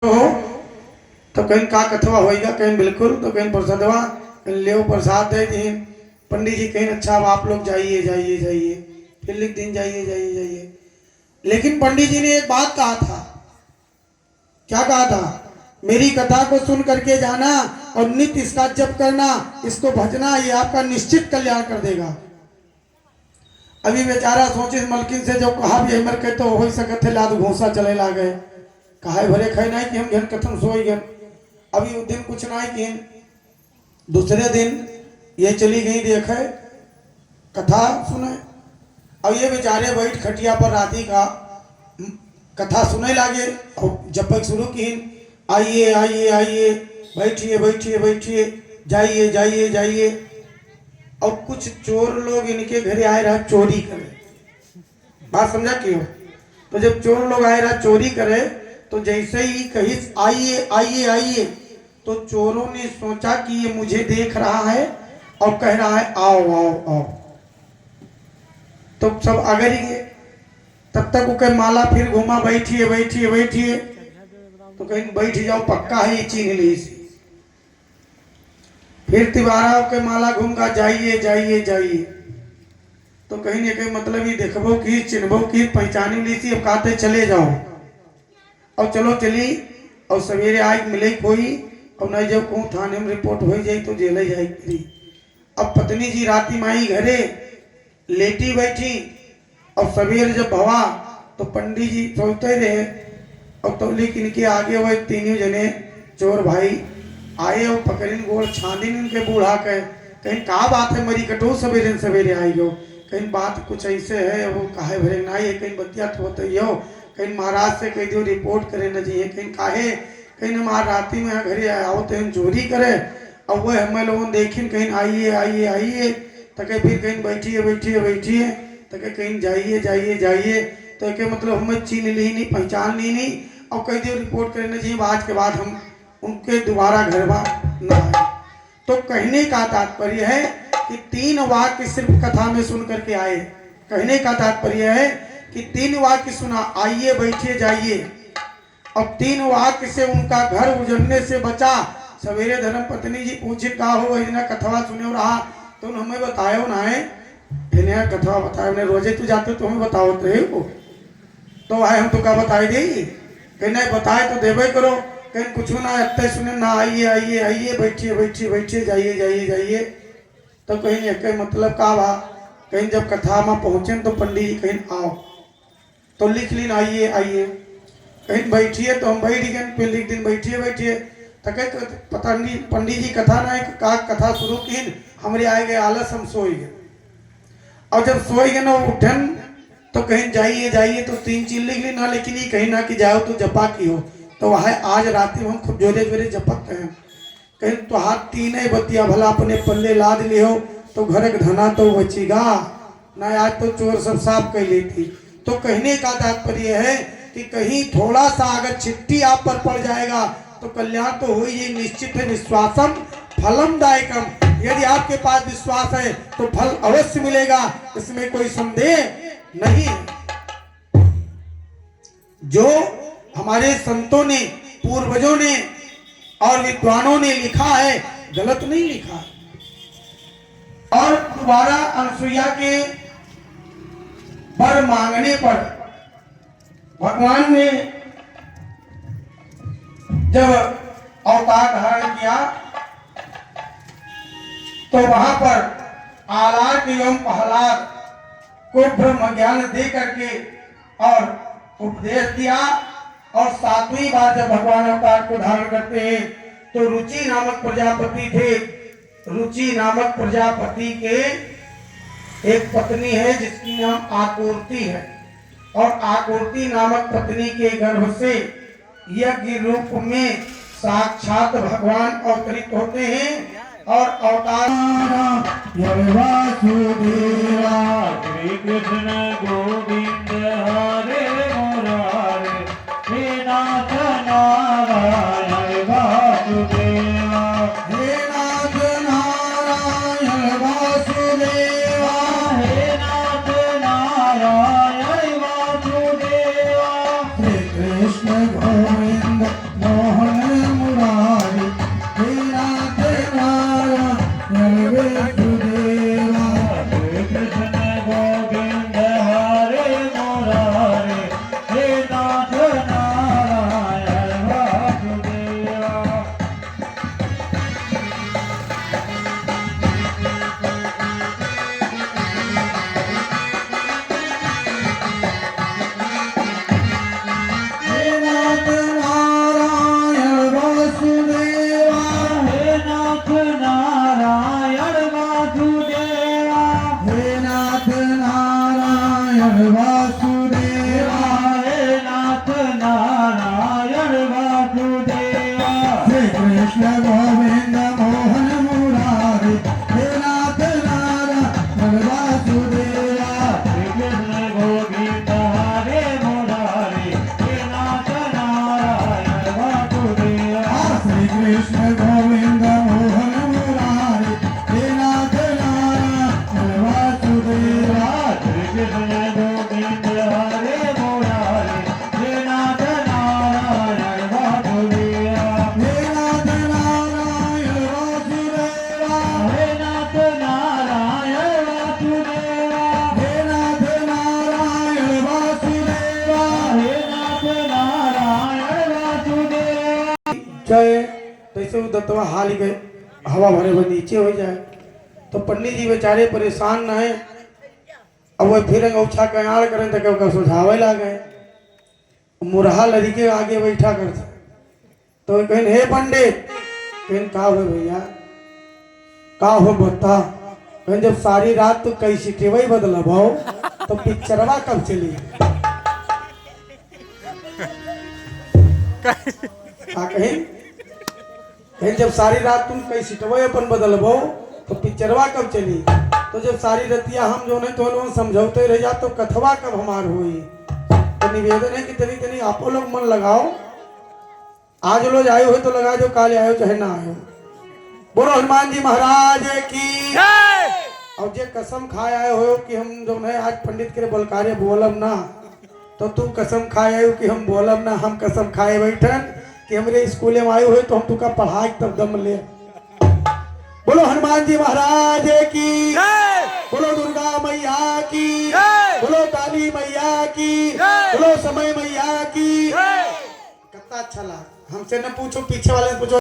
तो कहीं का कथवा होएगा, कहीं बिल्कुल, तो कहीं प्रसादवा, कहीं ले प्रसाद दे दी पंडित जी, कहीं अच्छा आप लोग जाइए जाइए जाइए, फिर लिख दिन जाइए जाइए जाइए। लेकिन पंडित जी ने एक बात कहा था। क्या कहा था? मेरी कथा को सुन करके जाना और नित्य इसका जप करना, इसको भजना, ये आपका निश्चित कल्याण कर देगा। अभी बेचारा सोचिस मलकिन से जो कहा भी हमर के तो हो सके थे लाद घोसा चले ला गए, कहा भरे खाई नहीं कि हम घन कथम सोई गन। अभी उस दिन कुछ नहीं कि दूसरे दिन ये चली गई देखे कथा सुने। अब ये बेचारे बैठ खटिया पर राती का कथा सुने लागे और जब तक शुरू की, आइए आइए आइए, बैठिए बैठिए बैठिए, जाइए जाइए जाइए। और कुछ चोर लोग इनके घरे आए रहा चोरी करे। बात समझा क्यों? तो जब चोर लोग आए रहा चोरी करे, तो जैसे ही कही आइए आइए आइए, तो चोरों ने सोचा कि ये मुझे देख रहा है और कह रहा है आओ आओ आओ। तो सब अगर ही गए। तब तक वो माला फिर घुमा, बैठिए बैठिए बैठिए, तो कहीं बैठ जाओ पक्का है ये चीन ली। फिर तिबारा के माला घूमगा, जाइए जाइए जाइए, तो कहीं न कहीं मतलब ही देखबो की चिन्हबो की पहचानी ली थी। अब कहते चले जाओ, और चलो चली, और सवेरे आज मिले कोई, और नहीं जब कहूँ थाने में रिपोर्ट हो जाए तो जेल जाएगी। अब पत्नी जी राती माई घरे लेटी बैठी, और सवेरे जब भवा तो पंडित जी सोचते रहे, और तो लेकिन इनके आगे वो तीनों जने चोर भाई आए और पकड़िन गोल छांदिन इनके बूढ़ा के, कहीं का बात है मरी कटो सवेरे सवेरे आई गो, कहीं बात कुछ ऐसे है वो काहे भरे ना है, कहीं बतिया तो बताइयो, कहीं महाराज से कह दो रिपोर्ट करे न चाहिए, कहीं काहे, कहीं हमारे राती में घरे आओ तो चोरी करे, और वह हमें लोगों देखिन कहीं आइए आइए आइए, तके फिर कहीं बैठिए बैठिए बैठिए, तके कहीं जाइए जाइए जाइए, तो के मतलब हमें चीन ली नहीं, पहचान ली नहीं, और कह दियो रिपोर्ट करने चाहिए, आज के बाद हम उनके दोबारा घर न आए। तो कहने का तात्पर्य है कि 3 वाक्य सिर्फ कथा में सुन करके आए। कहने का तात्पर्य है कि 3 वाक्य सुना, आइए बैठिए जाइए, अब 3 वाक्य से उनका घर उजड़ने से बचा। सवेरे धर्म पत्नी जी पूछे का हो इतना कथवा सुने रहा, तो हमें बतायो ना है, इन्हें कथवा बताया, उन्हें रोजे तो जाते तो हमें बताओ तो आए हम तो क्या बताई दे, कहीं नहीं बताए तो देवे करो, कहीं कुछ ना अत्ते सुने ना, आइए आइए आइए, बैठिए बैठिए बैठिए, जाइए जाइए जाइए। तो कहीं नहीं कहीं मतलब का बा, कहीं जब कथा में पहुंचे तो पंडित जी कहीं आओ तो लिख लीन आइए आइए, कहीं बैठिए तो हम बैठ गए, फिर लिख दिन बैठिए बैठिए, तक पंडित जी कथा ना का कथा शुरू की, हमारे आए गए आलस, हम सोई गए, और जब सोई गए ना उठन तो कहीं जाइए जाइए, तो 3 चीज लिख ली ना, लेकिन ये कहीं ना कि जाओ तो जपा की हो, तो वह आज रात में हम खूब जोरे जोरे जपत हैं, कहीं तो हाथ 3 बतिया भला अपने पल्ले लाद ले हो, तो घर का धना तो बचेगा ना, आज तो चोर सब साफ कर ली थी। तो कहने का तात्पर्य है कि कहीं थोड़ा सा अगर चिट्ठी आप पर पड़ जाएगा तो कल्याण तो हो ही निश्चित है। विश्वासम फलम दायकम, यदि आपके पास विश्वास है तो फल अवश्य मिलेगा, इसमें कोई संदेह नहीं है। जो हमारे संतों ने, पूर्वजों ने और विद्वानों ने लिखा है, गलत नहीं लिखा। और दोबारा अनसुईया के वर मांगने पर भगवान ने जब अवतार धारण किया, तो वहां पर आलार एवं प्रहलाद को ब्रह्म ज्ञान दे करके और उपदेश दिया। और 7वीं बार जब भगवान अवतार को धारण करते हैं, तो रुचि नामक प्रजापति थे, रुचि नामक प्रजापति के एक पत्नी है जिसकी नाम आकुर्ति है, और आकुर्ति नामक पत्नी के गर्भ से यज्ञ रूप में साक्षात भगवान अवतरित होते हैं। और अवतार वासुदेवा श्री कृष्ण गोविंद हरे मुरारे, हे नाथ नारायण वासुदेवा, हे नाथ नारायण वासुदेवा, हे नाथ नारायण वासुदेवा, श्री कृष्ण गोविंद जाए तैसे वो दत्तवा हाल गए हवा भरे हुए नीचे हो जाए। तो पंडित जी बेचारे परेशान न है। अब वो फिर औछा कयार करें तो क्या सुझावे ला गए। मुरहा लड़ी के आगे बैठा कर तो कहें हे पंडित कहें का हो भैया का हो बता। कहें जब सारी रात तो कई सिटेवई बदलब हो तो पिक्चरवा कब चली। का कहें जब सारी रात तुम कई सिटवे अपन बदलबो तो पिक्चरवा कब चली। तो जब सारी रतिया हम जो नहीं तो समझौते रह जा तो कथवा कब हमार हुई। तो निवेदन है कि तनी तनी आपो लोग मन लगाओ। आज लोग आए हो तो लगा जो काले आयो चाहे ना आयो। बोलो हनुमान जी महाराज की। और जे कसम खाए आए हो कि हम जो है आज पंडित के बलकारे बोलब ना तो तू कसम खाए आयो कि हम बोलब ना। हम कसम खाए बैठन कि हमरे स्कूले में आए हुए तो हम तुका पढ़ाई तब दम ले। बोलो हनुमान जी महाराज की। बोलो दुर्गा मैया की। बोलो काली मैया की। बोलो समय मैया की। कितना अच्छा लगा। हमसे न पूछो पीछे वाले से पूछो।